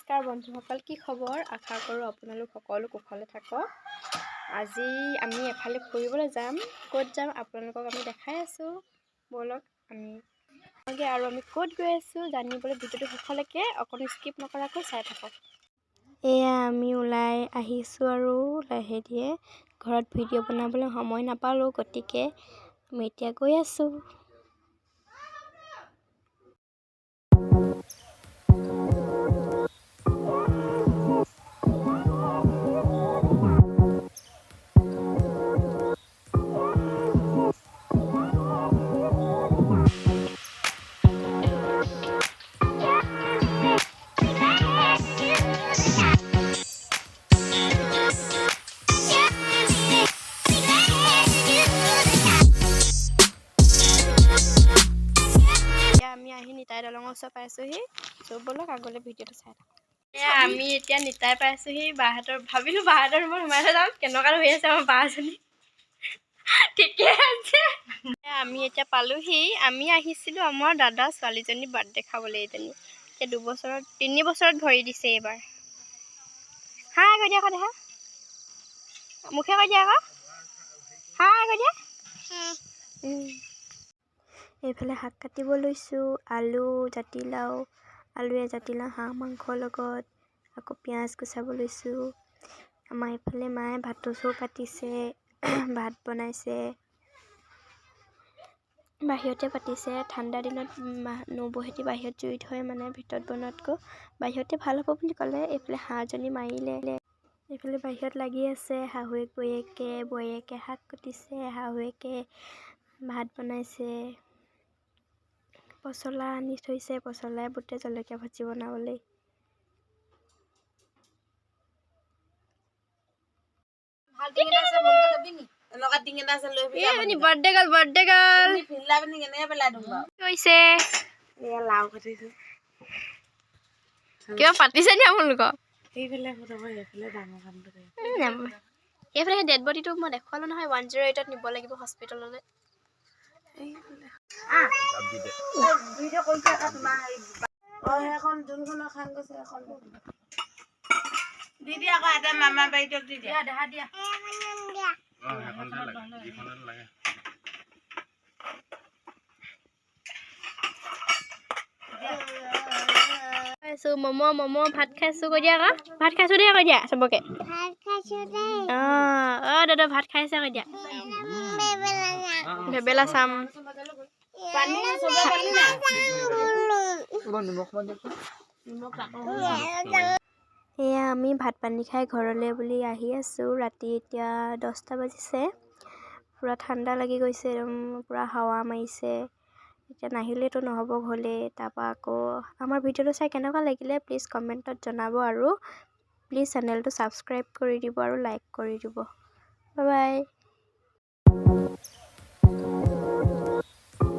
নমস্কাৰ বন্ধুসকল, কি খবৰ? আশা কৰোঁ আপোনালোক সকলো কুশলে থাকক। আজি আমি এফালে ফুৰিবলৈ যাম। ক'ত যাম আপোনালোকক আমি দেখাই আছোঁ। ব'লক আৰু আমি ক'ত গৈ আছোঁ জানিবলৈ ভিডিঅ'টো শেষলৈকে অকণো স্কিপ নকৰাকৈ চাই থাকক। এয়া আমি ওলাই আহিছোঁ আৰু লাহে ধীৰে ঘৰত ভিডিঅ' বনাবলৈ সময় নাপালোঁ, গতিকে আমি এতিয়া গৈ আছোঁ। আমি আহি নিতাই দলঙৰ ওচৰ পাইছোঁহি। ব'লক আগলৈ ভিডিঅ'টো চাই থাকক। আমি এতিয়া নিতাই পাইছোঁহি। ভাবিলোঁ বাহঁতৰ ৰুমত সোমাই থৈ যাম, কেনেকুৱা হৈ আছে আমাৰ বাজনী। ঠিকে আছে। আমি এতিয়া পালোহি। আমি আহিছিলোঁ আমাৰ দাদা ছোৱালীজনী বাৰ্থডে খাবলৈ। এইজনী এতিয়া 3 বছৰত ভৰি দিছে এইবাৰ। হাই কৈ দিয়া আকৌ দেখা, মুখে কৈ দিয়া আকৌ হাই কৈ দিয়া। এইফালে শাক কাটিব লৈছোঁ। আলু জাতিলাও, আলুৱে জাতিলাও হাঁহ মাংসৰ লগত, আকৌ পিঁয়াজ গুচাব লৈছোঁ। আমাৰ এইফালে মায়ে ভাতৰ চৌ পাতিছে, ভাত বনাইছে। বাহিৰতে পাতিছে। ঠাণ্ডা দিনত নবৌহেঁতি বাহিৰত জুইত হয়, মানে ভিতৰত বনোৱাতকৈ বাহিৰতে ভাল হ'ব বুলি ক'লে। এইফালে হাঁহজনী মাৰিলে। এইফালে বাহিৰত লাগি আছে শাহুৱেক বৈয়েকে শাক কাটিছে, শাহুৱেকে ভাত বনাইছে। পচলা আনি থৈছে, পচলাই বুটে জলকীয়া ভাজি বনাবলৈ। বাৰ্থডে গাৰ্ল কিবা পাতিছে নি আপোনালোকক? এইফালে ডেড বডিটো মই দেখুৱালোঁ নহয়, 108ত নিব লাগিব হস্পিটেললৈ। দিদি আকৌ এটা মামা বাৰীটোত দি দিয়া। দিয়া। মম' ভাত খাইছোঁ কৈ দিয়া আকৌ। ভাত খাইছোঁ দেই কৈ দিয়া চবকে। দাদা ভাত খাইছে কৈ দিয়া। ভেবেলা চাম। এয়া আমি ভাত পানী খাই ঘৰলৈ বুলি আহি আছোঁ। ৰাতি এতিয়া 10টা বাজিছে। পূৰা ঠাণ্ডা লাগি গৈছে, পূৰা হাৱা মাৰিছে। এতিয়া নাহিলেতো নহ'ব ঘৰলৈ। তাৰপৰা আকৌ আমাৰ ভিডিঅ'টো চাই কেনেকুৱা লাগিলে প্লিজ কমেণ্টত জনাব, আৰু প্লিজ চেনেলটো ছাবস্ক্ৰাইব কৰি দিব আৰু লাইক কৰি দিব। Bye bye.